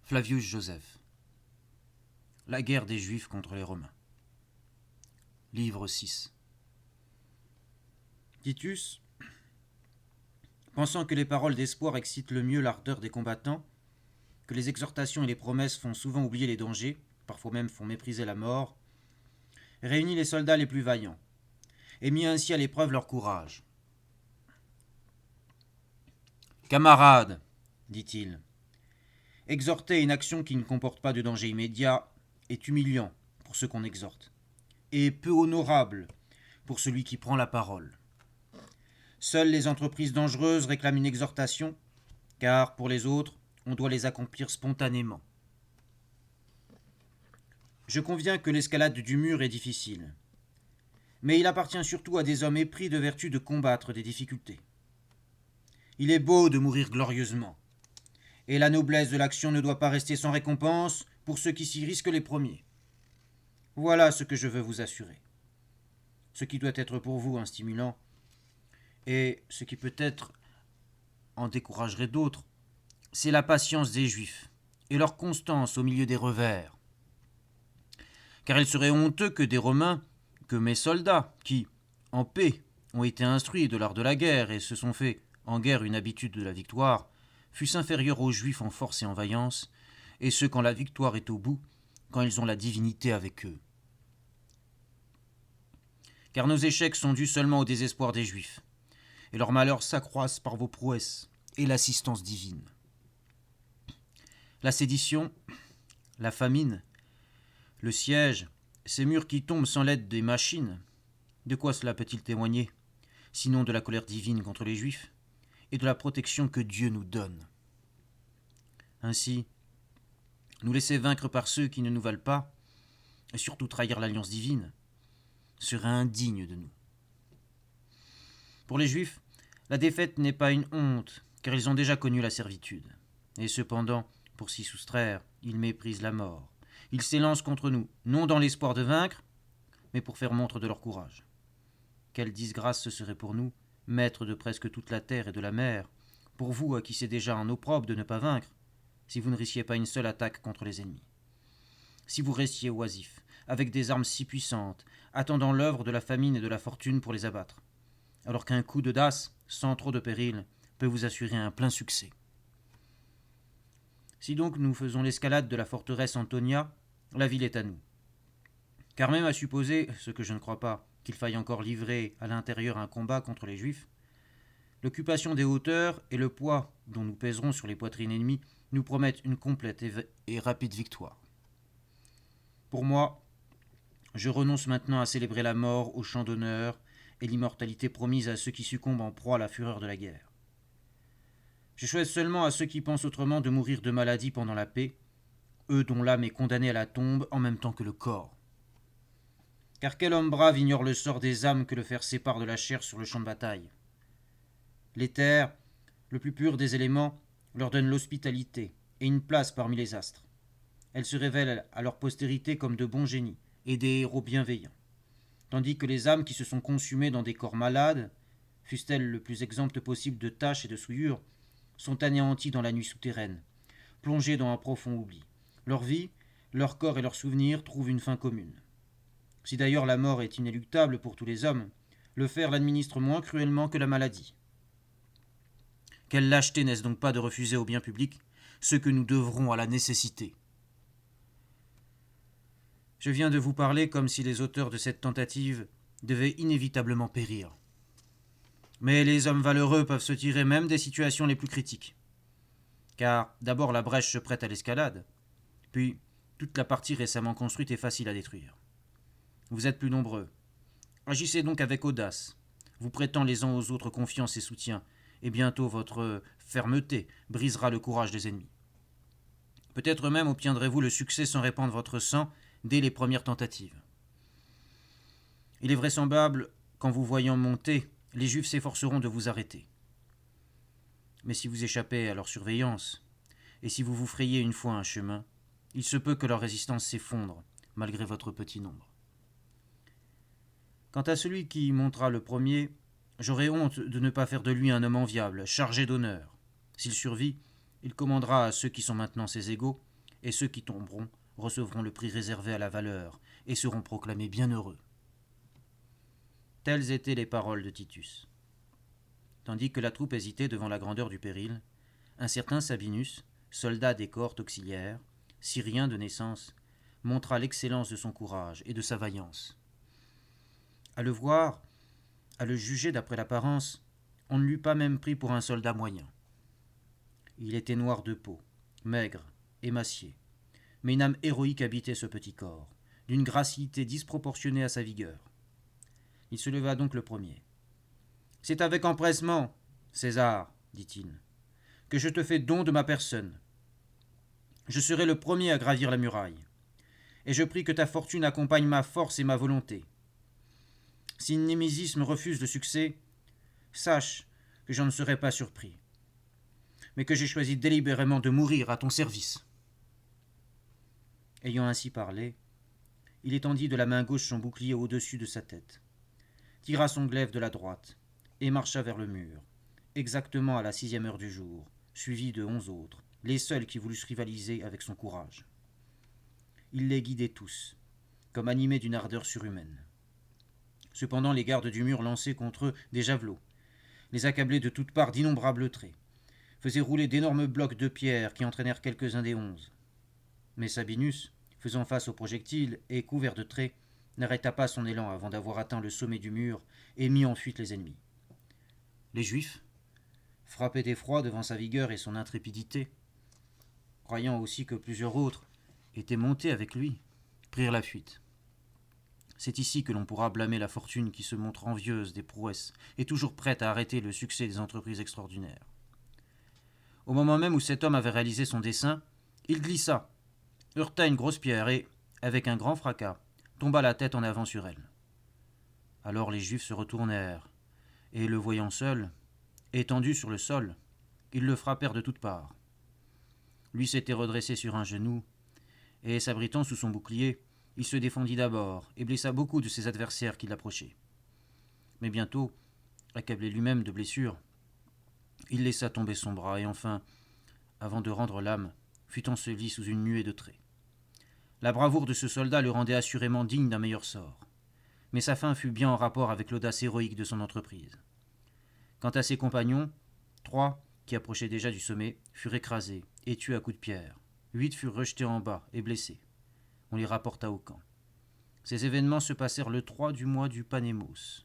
Flavius Joseph. La guerre des Juifs contre les Romains. Livre 6. Titus, pensant que les paroles d'espoir excitent le mieux l'ardeur des combattants, que les exhortations et les promesses font souvent oublier les dangers, parfois même font mépriser la mort, réunit les soldats les plus vaillants, et mit ainsi à l'épreuve leur courage. Camarades, dit-il, exhorter une action qui ne comporte pas de danger immédiat est humiliant pour ceux qu'on exhorte, et peu honorable pour celui qui prend la parole. Seules les entreprises dangereuses réclament une exhortation, car pour les autres, on doit les accomplir spontanément. Je conviens que l'escalade du mur est difficile, mais il appartient surtout à des hommes épris de vertu de combattre des difficultés. Il est beau de mourir glorieusement, et la noblesse de l'action ne doit pas rester sans récompense pour ceux qui s'y risquent les premiers. Voilà ce que je veux vous assurer. Ce qui doit être pour vous un stimulant, et ce qui peut-être en découragerait d'autres, c'est la patience des Juifs et leur constance au milieu des revers. Car il serait honteux que des Romains, que mes soldats, qui, en paix, ont été instruits de l'art de la guerre et se sont fait en guerre une habitude de la victoire, fussent inférieurs aux Juifs en force et en vaillance, et ce quand la victoire est au bout, quand ils ont la divinité avec eux. Car nos échecs sont dus seulement au désespoir des Juifs, et leurs malheurs s'accroissent par vos prouesses et l'assistance divine. La sédition, la famine, le siège, ces murs qui tombent sans l'aide des machines, de quoi cela peut-il témoigner, sinon de la colère divine contre les Juifs et de la protection que Dieu nous donne. Ainsi, nous laisser vaincre par ceux qui ne nous valent pas, et surtout trahir l'alliance divine, serait indigne de nous. Pour les Juifs, la défaite n'est pas une honte, car ils ont déjà connu la servitude. Et cependant, pour s'y soustraire, ils méprisent la mort. Ils s'élancent contre nous, non dans l'espoir de vaincre, mais pour faire montre de leur courage. Quelle disgrâce ce serait pour nous, maîtres de presque toute la terre et de la mer, pour vous à qui c'est déjà un opprobre de ne pas vaincre, si vous ne risquiez pas une seule attaque contre les ennemis. Si vous restiez oisifs, avec des armes si puissantes, attendant l'œuvre de la famine et de la fortune pour les abattre, alors qu'un coup de dasse, sans trop de péril, peut vous assurer un plein succès. Si donc nous faisons l'escalade de la forteresse Antonia, la ville est à nous. Car même à supposer, ce que je ne crois pas, qu'il faille encore livrer à l'intérieur un combat contre les Juifs, l'occupation des hauteurs et le poids dont nous pèserons sur les poitrines ennemies nous promettent une complète et rapide victoire. Pour moi, je renonce maintenant à célébrer la mort au champ d'honneur et l'immortalité promise à ceux qui succombent en proie à la fureur de la guerre. Je souhaite seulement à ceux qui pensent autrement de mourir de maladie pendant la paix, eux dont l'âme est condamnée à la tombe en même temps que le corps. Car quel homme brave ignore le sort des âmes que le fer sépare de la chair sur le champ de bataille? L'éther, le plus pur des éléments, leur donne l'hospitalité et une place parmi les astres. Elles se révèlent à leur postérité comme de bons génies et des héros bienveillants, tandis que les âmes qui se sont consumées dans des corps malades, fussent-elles le plus exemptes possible de taches et de souillures, sont anéanties dans la nuit souterraine, plongées dans un profond oubli. Leur vie, leur corps et leurs souvenirs trouvent une fin commune. Si d'ailleurs la mort est inéluctable pour tous les hommes, le fer l'administre moins cruellement que la maladie. Quelle lâcheté n'est-ce donc pas de refuser au bien public ce que nous devrons à la nécessité? Je viens de vous parler comme si les auteurs de cette tentative devaient inévitablement périr. Mais les hommes valeureux peuvent se tirer même des situations les plus critiques. Car d'abord la brèche se prête à l'escalade, puis toute la partie récemment construite est facile à détruire. Vous êtes plus nombreux. Agissez donc avec audace, vous prêtant les uns aux autres confiance et soutien, et bientôt votre fermeté brisera le courage des ennemis. Peut-être même obtiendrez-vous le succès sans répandre votre sang dès les premières tentatives. Il est vraisemblable qu'en vous voyant monter, les Juifs s'efforceront de vous arrêter. Mais si vous échappez à leur surveillance, et si vous vous frayez une fois un chemin, il se peut que leur résistance s'effondre, malgré votre petit nombre. Quant à celui qui montera le premier, j'aurai honte de ne pas faire de lui un homme enviable, chargé d'honneur. S'il survit, il commandera à ceux qui sont maintenant ses égaux, et ceux qui tomberont recevront le prix réservé à la valeur et seront proclamés bienheureux. Telles étaient les paroles de Titus. Tandis que la troupe hésitait devant la grandeur du péril, un certain Sabinus, soldat des cohortes auxiliaires, syrien de naissance, montra l'excellence de son courage et de sa vaillance. À le voir, à le juger d'après l'apparence, on ne l'eût pas même pris pour un soldat moyen. Il était noir de peau, maigre, émacié, mais une âme héroïque habitait ce petit corps, d'une gracilité disproportionnée à sa vigueur. Il se leva donc le premier. « C'est avec empressement, César, dit-il, que je te fais don de ma personne. Je serai le premier à gravir la muraille, et je prie que ta fortune accompagne ma force et ma volonté. Si Némésis me refuse le succès, sache que j'en ne serai pas surpris, mais que j'ai choisi délibérément de mourir à ton service. » Ayant ainsi parlé, il étendit de la main gauche son bouclier au-dessus de sa tête, tira son glaive de la droite et marcha vers le mur, exactement à la 6e heure du jour, suivi de 11 autres, les seuls qui voulussent rivaliser avec son courage. Il les guidait tous, comme animés d'une ardeur surhumaine. Cependant, les gardes du mur lançaient contre eux des javelots, les accablaient de toutes parts d'innombrables traits, faisaient rouler d'énormes blocs de pierre qui entraînèrent quelques-uns des 11. Mais Sabinus, faisant face aux projectiles et couvert de traits, n'arrêta pas son élan avant d'avoir atteint le sommet du mur et mis en fuite les ennemis. Les Juifs, frappés d'effroi devant sa vigueur et son intrépidité, croyant aussi que plusieurs autres étaient montés avec lui, prirent la fuite. C'est ici que l'on pourra blâmer la fortune qui se montre envieuse des prouesses et toujours prête à arrêter le succès des entreprises extraordinaires. Au moment même où cet homme avait réalisé son dessein, il glissa, heurta une grosse pierre et, avec un grand fracas, tomba la tête en avant sur elle. Alors les Juifs se retournèrent, et le voyant seul, étendu sur le sol, ils le frappèrent de toutes parts. Lui s'était redressé sur un genou, et s'abritant sous son bouclier, il se défendit d'abord et blessa beaucoup de ses adversaires qui l'approchaient. Mais bientôt, accablé lui-même de blessures, il laissa tomber son bras et enfin, avant de rendre l'âme, fut enseveli sous une nuée de traits. La bravoure de ce soldat le rendait assurément digne d'un meilleur sort, mais sa fin fut bien en rapport avec l'audace héroïque de son entreprise. Quant à ses compagnons, 3, qui approchaient déjà du sommet, furent écrasés et tués à coups de pierre. 8 furent rejetés en bas et blessés. On les rapporta au camp. Ces événements se passèrent le 3 du mois du Panémos.